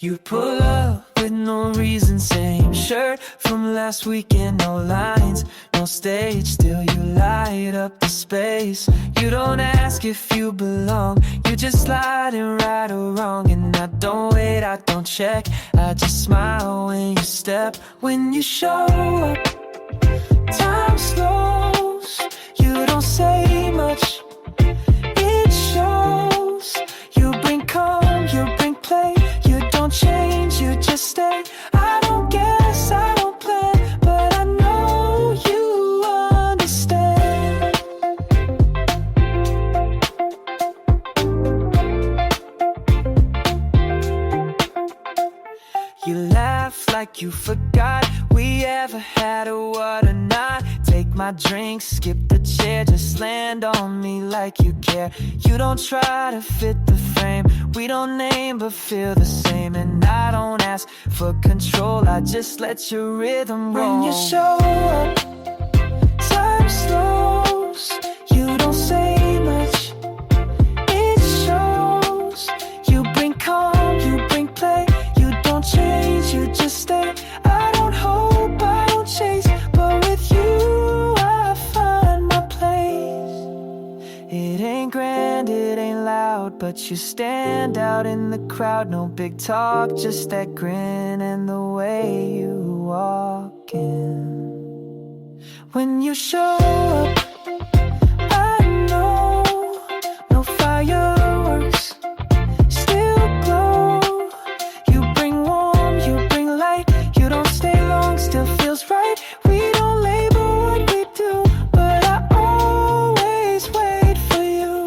You pull up with no reason, same shirt from last weekend, no lines, no stage, still you light up the space. You don't ask if you belong, you just slide in right or wrong. And I don't wait, I don't check, I just smile when you step. When you show up, time slows, you don't say much, it shows. You bring calm, you bring play, you don't change, you just stay. I don't guess, I don't plan, but I know you understand. You laugh like you forgot we ever had a what or not. Take my drink, skip the chair, just land on me like you care. You don't try to fit the frame, we don't name but feel the same. And I don't ask for control, I just let your rhythm roll. When you show up, time slows, you don't say much, it shows. You bring calm, you bring play, you don't change, you just stay. I don't hope, I don't chase, but with you I find my place. It ain't grand, it ain't loud, but you stand out in the crowd. No big talk, just that grin and the way you walk in. When you show up, I know, no fireworks, still glow. You bring warm, you bring light, you don't stay long, still feels right. We don't label what we do, but I always wait for you.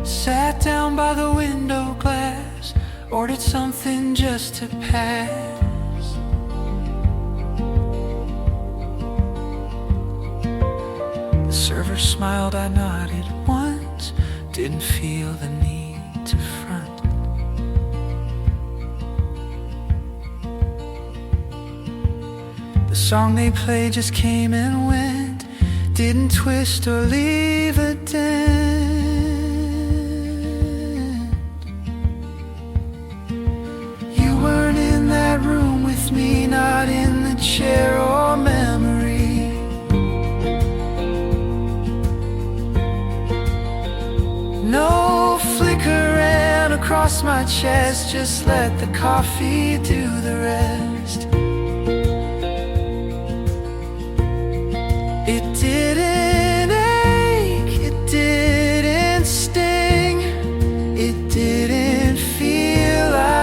Sat down by the window glass, ordered something just to pass. The server smiled, I nodded once, didn't feel the need to front. The song they played just came and went, didn't twist or leave a dent. Room with me, not in the chair or memory. No flicker ran across my chest, just let the coffee do the rest. It didn't ache, it didn't sting, it didn't feel like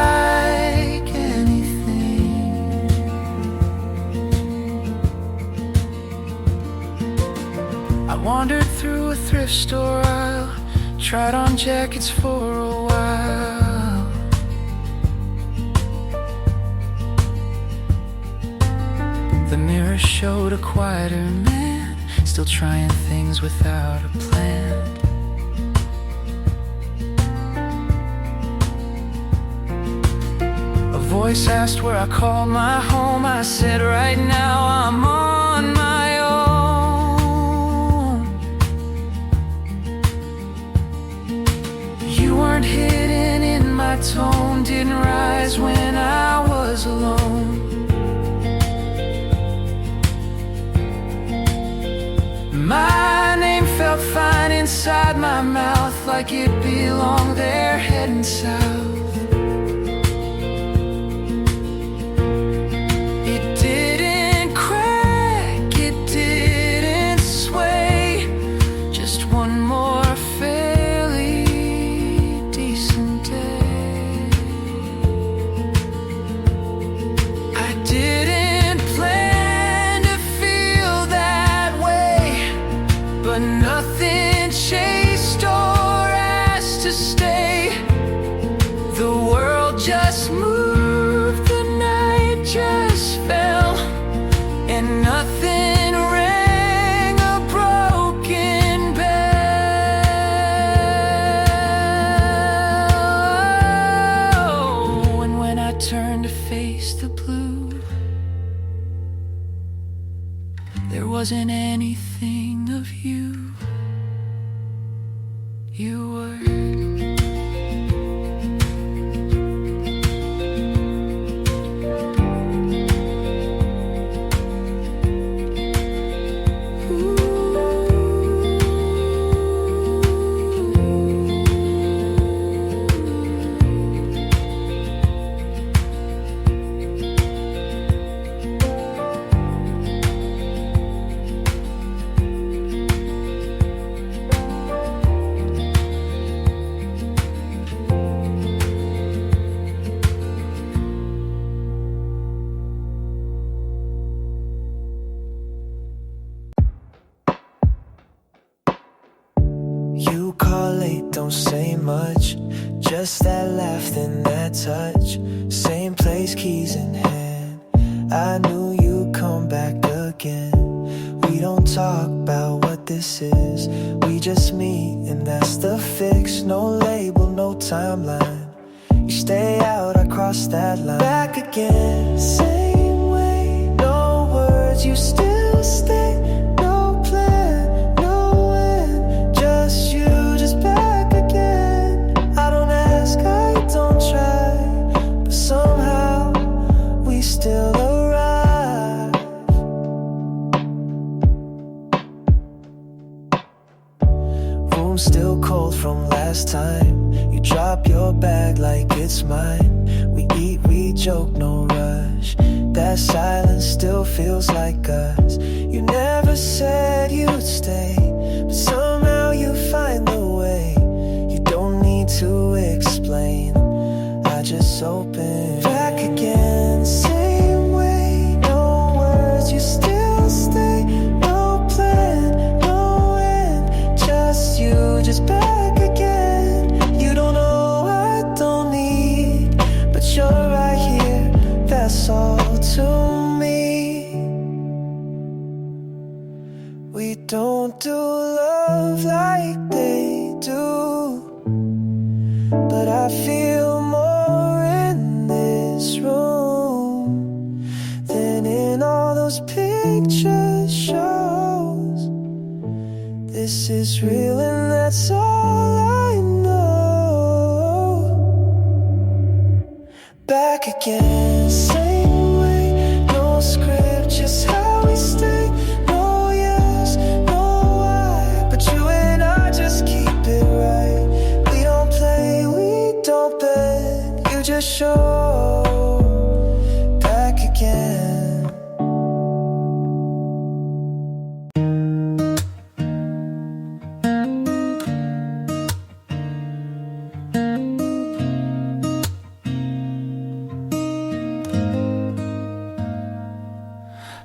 wandered through a thrift store aisle, tried on jackets for a while. The mirror showed a quieter man, still trying things without a plan. A voice asked where I called my home, I said right now I'm on my own. You weren't hidden in my tone, didn't rise when I was alone. My name felt fine inside my mouth, like it belonged there heading south. It didn't crack, it didn't sway, just one more fairly decent day. I didn't plan to wasn't anything of you. You were You call late, don't say much. Just that laugh and that touch. Same place, keys in hand. I knew you'd come back again. We don't talk about what this is. We just meet and that's the fix. No label, no timeline. You stay out, I cross that line. Back again, same way. No words, you still stay. Still arrive. Room still cold from last time. You drop your bag like it's mine. We eat, we joke, no rush. That silence still feels like us. You never said you'd stay, but somehow you find the way. You don't need to explain. I just open back again. You still stay, no plan, no end. Just you, just back again. You don't know, I don't need, but you're right here, that's all to me. We don't do love like they do, but I feel more in this room than in all those picture shows. This is real and that's all I know. Back again, same way. No script, just how we stay. No yes, no why, but you and I just keep it right. We don't play, we don't beg. You just show. Back again.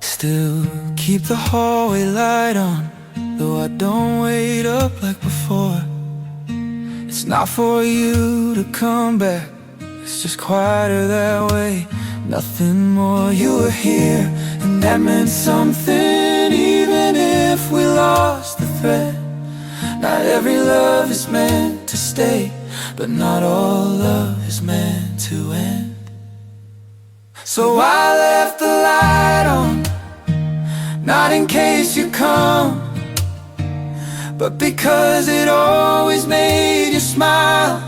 Still keep the hallway light on, though I don't wait up like before. It's not for you to come back, it's just quieter that way. Nothing more, you were here, and that meant something, even if we lost the thread. Not every love is meant to stay, but not all love is meant to end. So I left the light on, not in case you come, but because it always made you smile.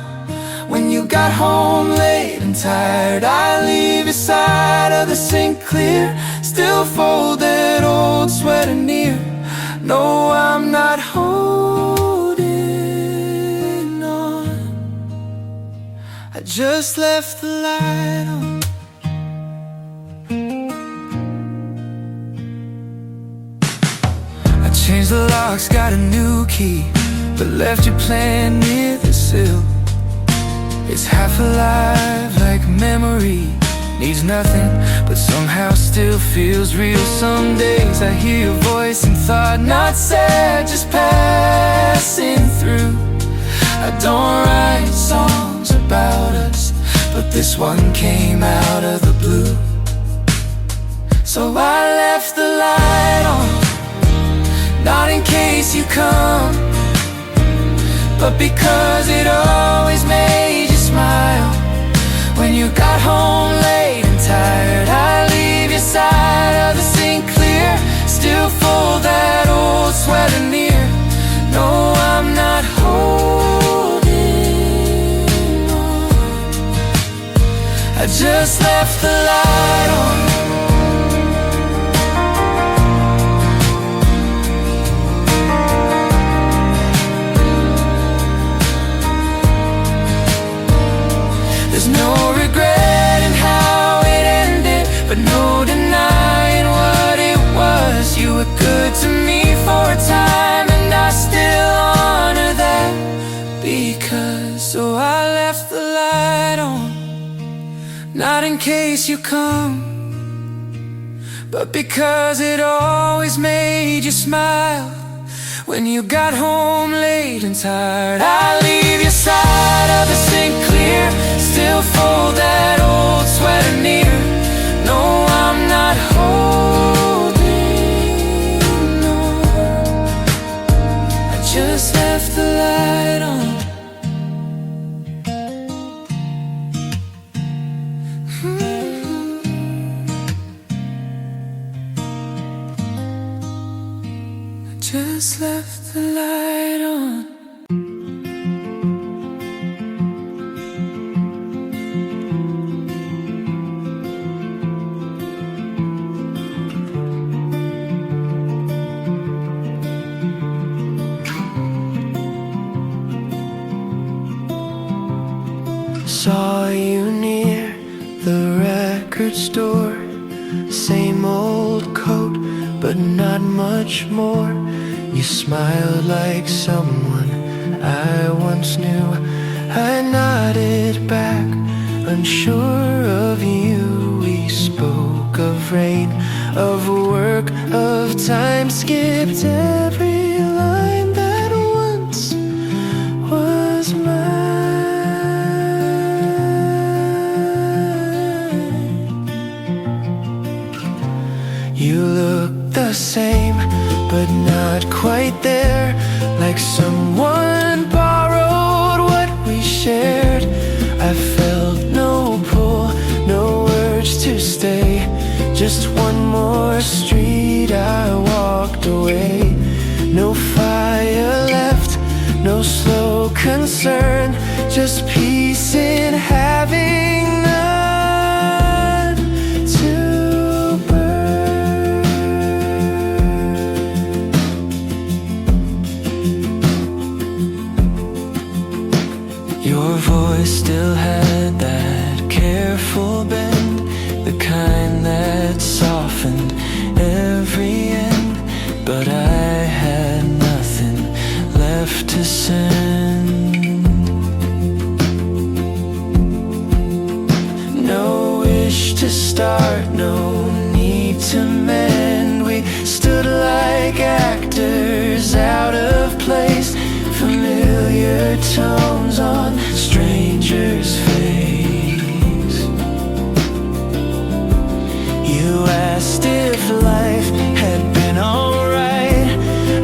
When you got home late and tired, I leave your side of the sink clear. Still fold that old sweater near. No, I'm not holding on, I just left the light on. Changed the locks, got a new key, but left your plan near the sill. It's half alive like memory, needs nothing, but somehow still feels real. Some days I hear your voice in thought, not sad, just passing through. I don't write songs about us, but this one came out of the blue. So I left the light on, not in case you come, but because it always made you smile. When you got home late and tired, I leave your side of the sink clear. Still fold that old sweater near. No, I'm not holding on. I just left the light on. There's no regret in how it ended, but no denying what it was. You were good to me for a time, and I still honor that. Because, so I left the light on, not in case you come, but because it always made you smile. When you got home late and tired, I leave your side of the sink clear. Still fold that old sweater near. No, I'm not holding on. I just left the light on. I just left the light on. Saw you near the record store. Same old coat, but not much more. You smiled like someone I once knew. I nodded back, unsure of you. We spoke of rain, of work, of time. Skipped every line that once was mine. You look the same, but not quite there. Like someone borrowed what we shared. I felt no pull, no urge to stay. Just one more street, I walked away. No fire left, no slow concern. Just peace in having none to burn. Your voice still had that careful bend, the kind that softened every end. But I had nothing left to send. No wish to start, no need to mend. We stood like actors out of place, familiar tones on strangers' face. You asked if life had been alright.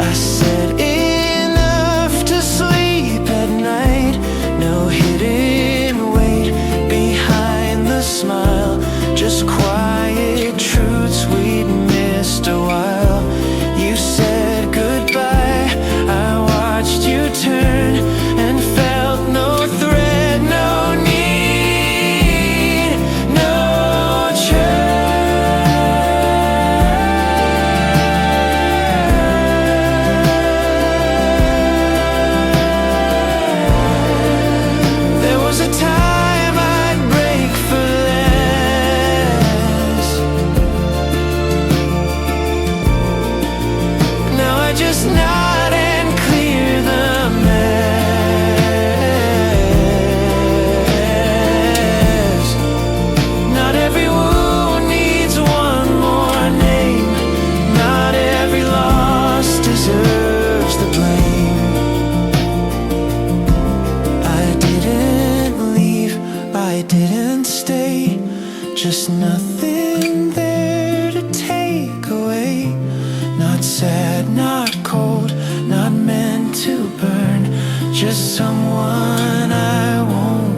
I said enough to sleep at night. No hidden weight behind the smile, just quiet truths we'd missed a while. You said goodbye, I watched you turn and felt no threat, no need, no There was a time I'd break for less. Now I just nod and clear the mess. Not every wound needs one more name. Not every loss deserves the blame. I didn't leave, I didn't stay. Just nothing there to take away. Not sad, not cold, not meant to burn. Just someone I won't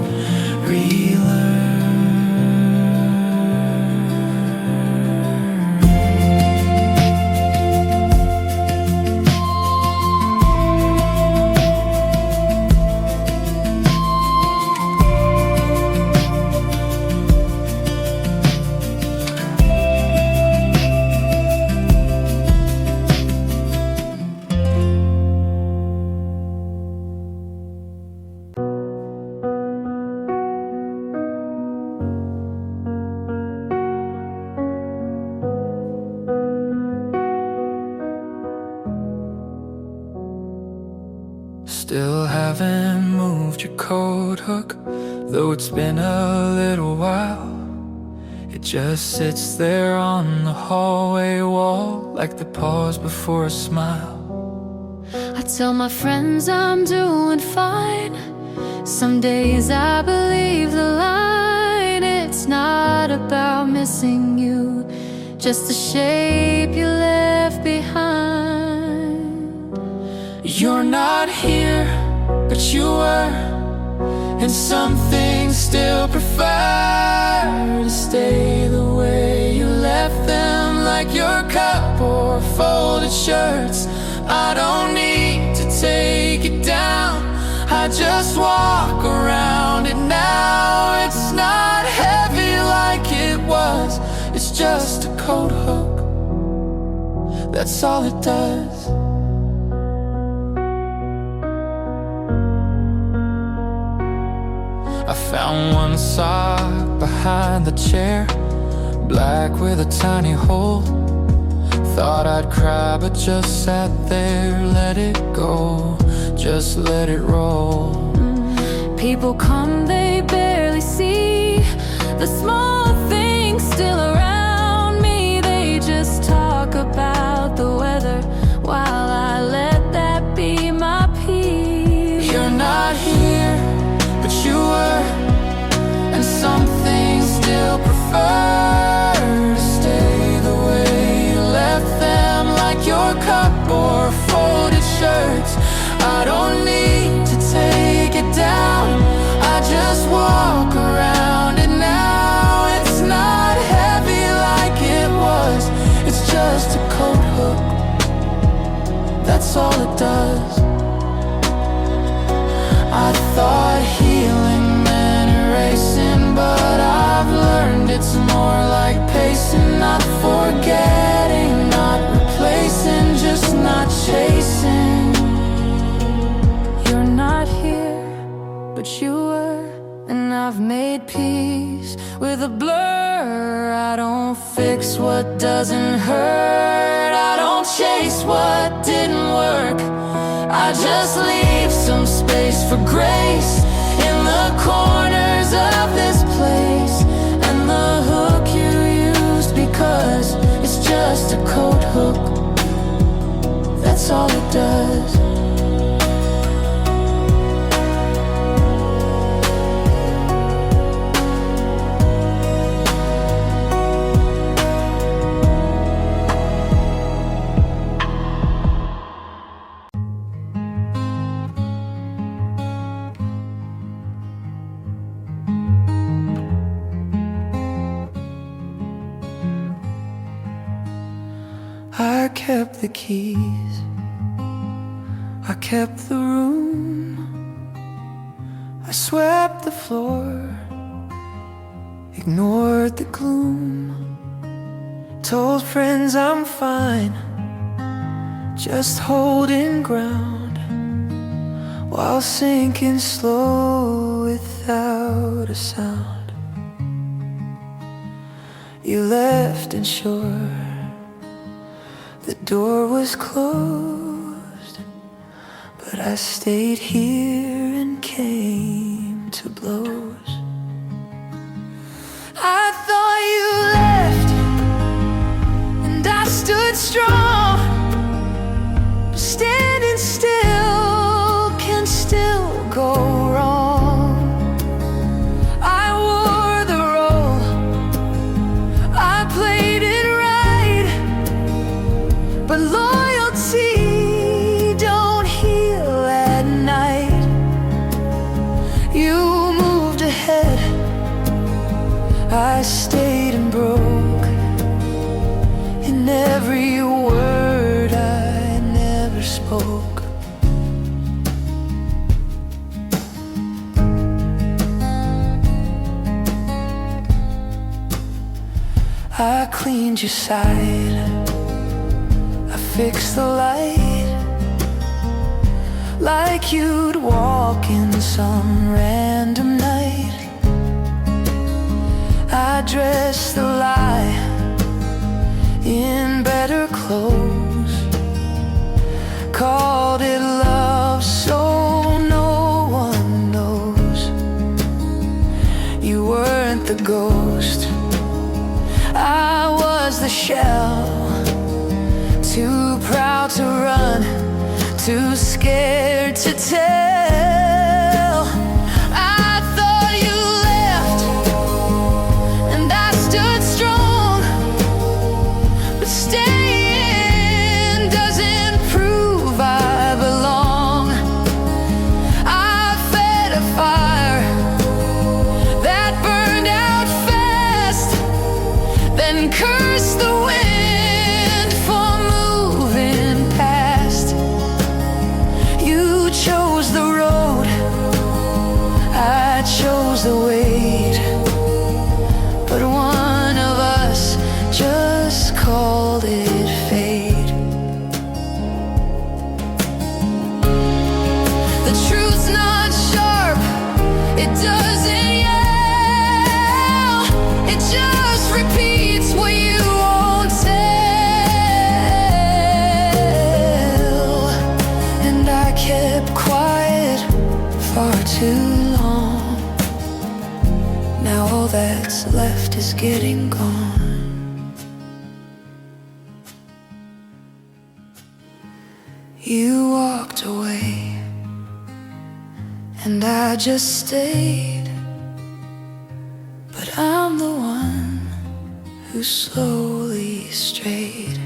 relearn. haven't moved your coat hook, though it's been a little while. It just sits there on the hallway wall, like the pause before a smile. I tell my friends I'm doing fine. Some days I believe the line. It's not about missing you, just the shape you left behind. You're not here, but you were, and some things still prefer to stay the way you left them, like your cup or folded shirts. I don't need to take it down, I just walk around it now. It's not heavy like it was, it's just a coat hook, that's all it does. I found one sock behind the chair, black with a tiny hole. Thought I'd cry but just sat there, let it go, just let it roll. People come, they barely see the small things still around me. They just talk about the weather while I let that be my peace. You're not here, but you were, and some things still prefer to stay the way you left them, like your cup or folded shirts. I don't need to take it down, I just walk around it now. It's not heavy like it was, it's just a coat hook, that's all it does. I thought healing meant erasing, but I've learned it's more like pacing, not forgetting, not replacing, just not chasing. You're not here, but you were, and I've made peace with a blur. I don't fix what doesn't hurt, I don't chase what didn't work, I just leave some space for grace in the corners of this place. And the hook you used, because it's just a coat hook, that's all it does. I kept the keys, I kept the room, I swept the floor, ignored the gloom, told friends I'm fine, just holding ground, while sinking slow without a sound. You left and sure the door was closed, but I stayed here and came to blows. I thought you left, and I stood strong, but standing still can still go wrong. I wore the role, I played it right, but loyalty don't heal at night. You moved ahead, I stayed and broke, in every word I never spoke. I cleaned your side, I fixed the light, like you'd walk in some random night. I dressed the lie in better clothes, called it love so no the ghost. I was the shell, too proud to run, too scared to tell. I thought you left, and I stood strong, but staying doesn't prove I belong. I fed a fire that burned out fast, then cursed the wind for moving past. You chose the road, I chose the wait, but one of us just called it fate. The truth's not sharp, it doesn't yell, it just repeats what you won't tell. And I kept quiet far too long. Now all that's left is getting gone. You walked away, and I just stayed, but I'm the one who slowly strayed.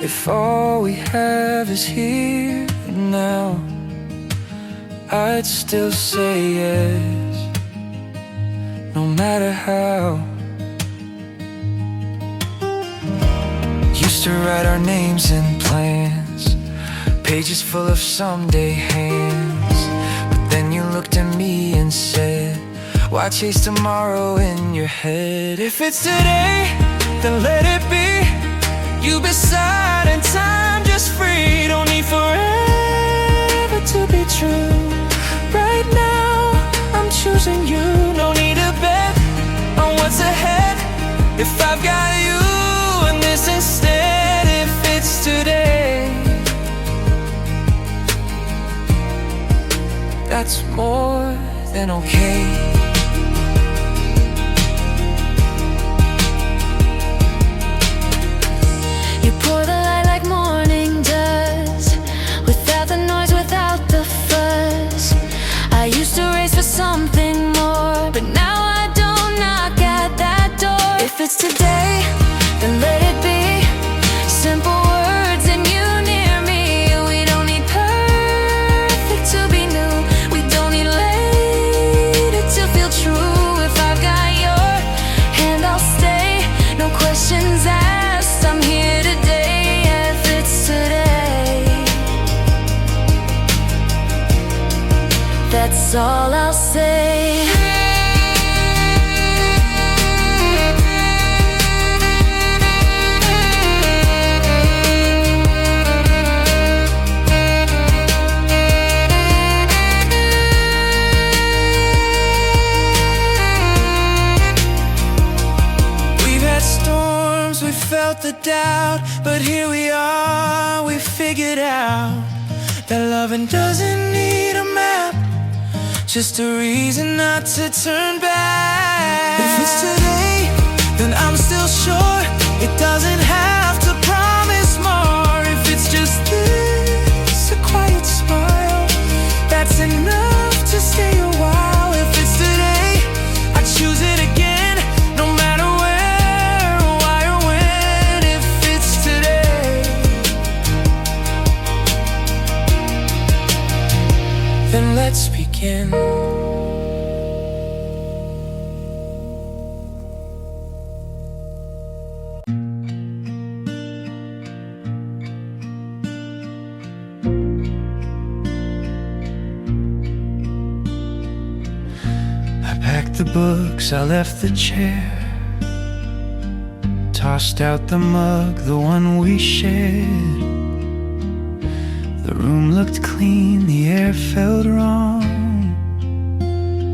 If all we have is here and now, I'd still say yes, no matter how. Used to write our names in plans, pages full of someday hands. But then you looked at me and said, why chase tomorrow in your head? If it's today, then let it be. You beside and time just free. Don't need forever to be true. Right now, I'm choosing you. No need to bet on what's ahead. If I've got you and this instead, if it's today, that's more than okay. Pour the light like morning does, without the noise, without the fuss. I used to race for something more, but now I don't knock at that door. If it's today, then let it be. Simple words and you near me. We don't need perfect to be new. We don't need later to feel true. If I've got your hand, I'll stay. No questions asked, I'm here today. That's all I'll say. We've had storms, we felt the doubt, but here we are, we figured out that loving doesn't need a map, just a reason not to turn back. If it's today, then I'm still sure it doesn't have to promise more. If it's just this, a quiet smile, that's enough to stay a while. If it's today, I choose it again, no matter where, why or when. If it's today, then let's begin. I packed the books, I left the chair, tossed out the mug, the one we shared. The room looked looked clean, the air felt wrong.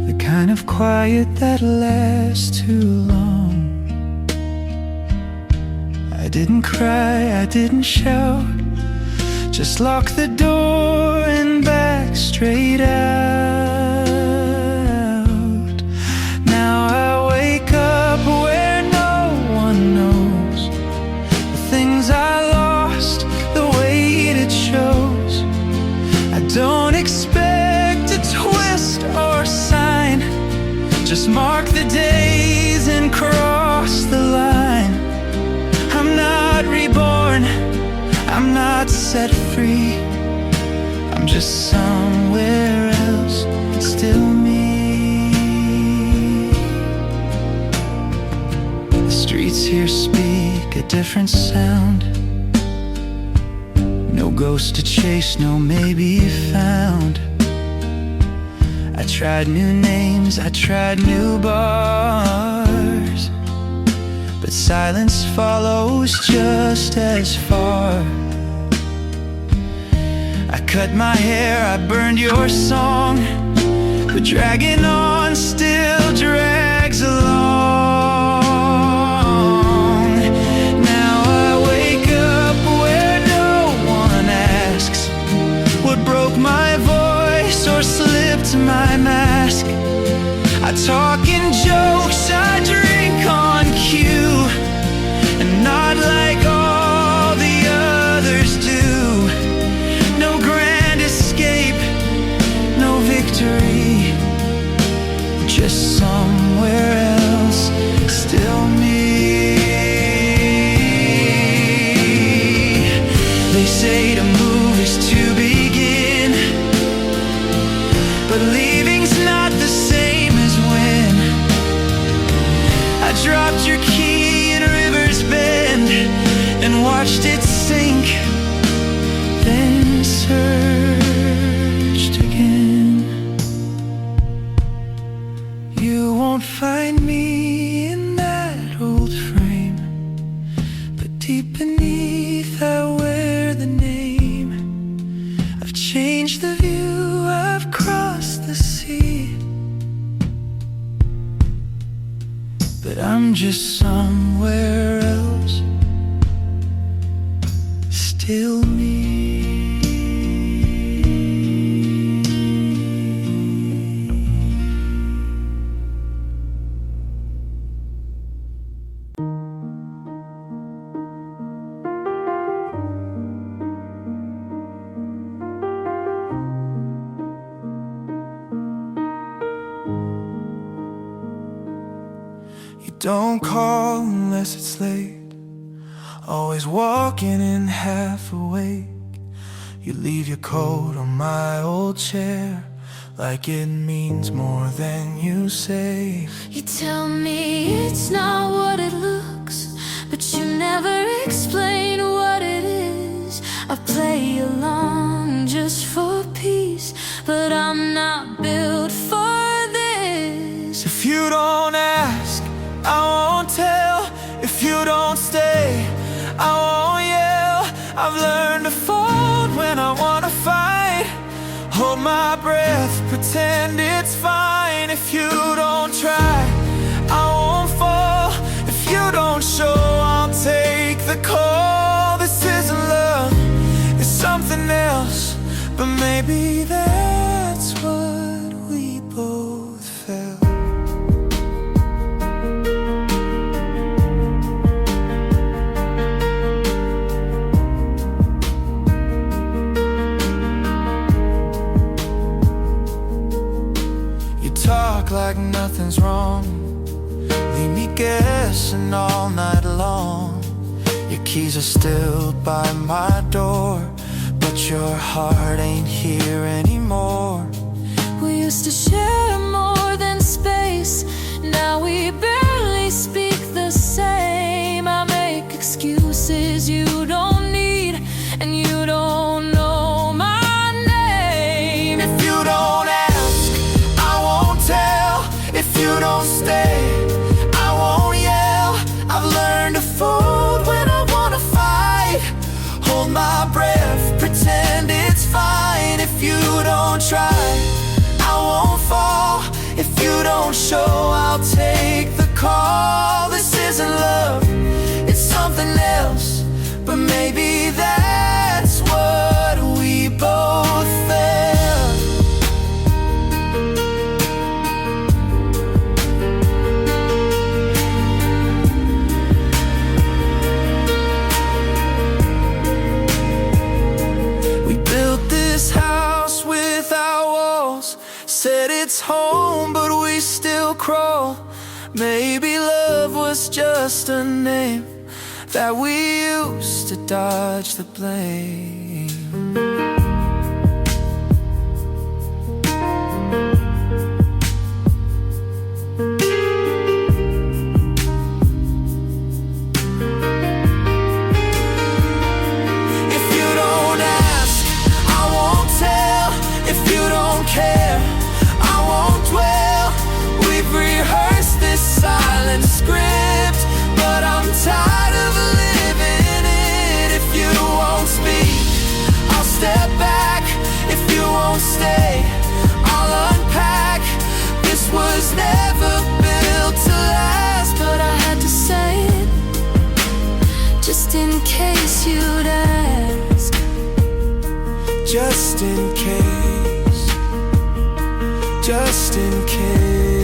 The kind of quiet that lasts too long. I didn't cry, I didn't shout, just locked the door and back straight out. Now I wake up where no one knows the things I lost, the weight it shows. I don't expect a twist or sign, just mark the days and cross the line. I'm not reborn, I'm not set free, I'm just somewhere else, still me. The streets here speak a different sound. No ghost to chase, no maybe found. I tried new names, I tried new bars, but silence follows just as far. I cut my hair, I burned your song, but dragging on still drags along. Now I wake up where no one asks what broke my voice or slipped my mask. I talk in jokes, I drink on cue, and not like all the others do. No grand escape, no victory, just somewhere else, still me. They say to move is to begin, but leaving's not the same as when. I dropped your key in River's Bend and watched it sink, then searched again. You won't find me in that old frame, but deep beneath I wear the name. I've changed the view, I've crossed the sea, but I'm just somewhere else, still me. Don't call unless it's late, always walking in half awake. You leave your coat on my old chair, like it means more than you say. You tell me it's not what it looks, but you never explain what it is. I play along just for peace, but I'm not built for this. If you don't ask, I won't tell. If you don't stay, I won't yell. I've learned to fold when I wanna fight, hold my breath, pretend it's fine. If you don't try, I won't fall. If you don't show, I'll take the call. This isn't love, it's something else, but maybe that's what we both felt. Talk like nothing's wrong, leave me guessing all night long. Your keys are still by my door, but your heart ain't here anymore. We used to share more than space, now we barely speak the same. I make excuses you don't need, and you don't know my name. If you don't ask, I won't tell. If you don't stay, I won't yell. I've learned to fold when I wanna fight, hold my breath, pretend it's fine. you don't try, I won't fall. If you don't show, I'll take the call. This isn't love, it's something else, but maybe that's what we both felt. We built this house without walls, said it's home, but we still crawl. Maybe love was just a name that we used to dodge the blame. If you don't ask, I won't tell. If you don't care, I won't dwell. We've rehearsed this silent script, but I'm tired of living it. If you won't speak, I'll step back. If you won't stay, I'll unpack. This was never built to last, But I had to say it, just in case you'd ask. just in case, just in case.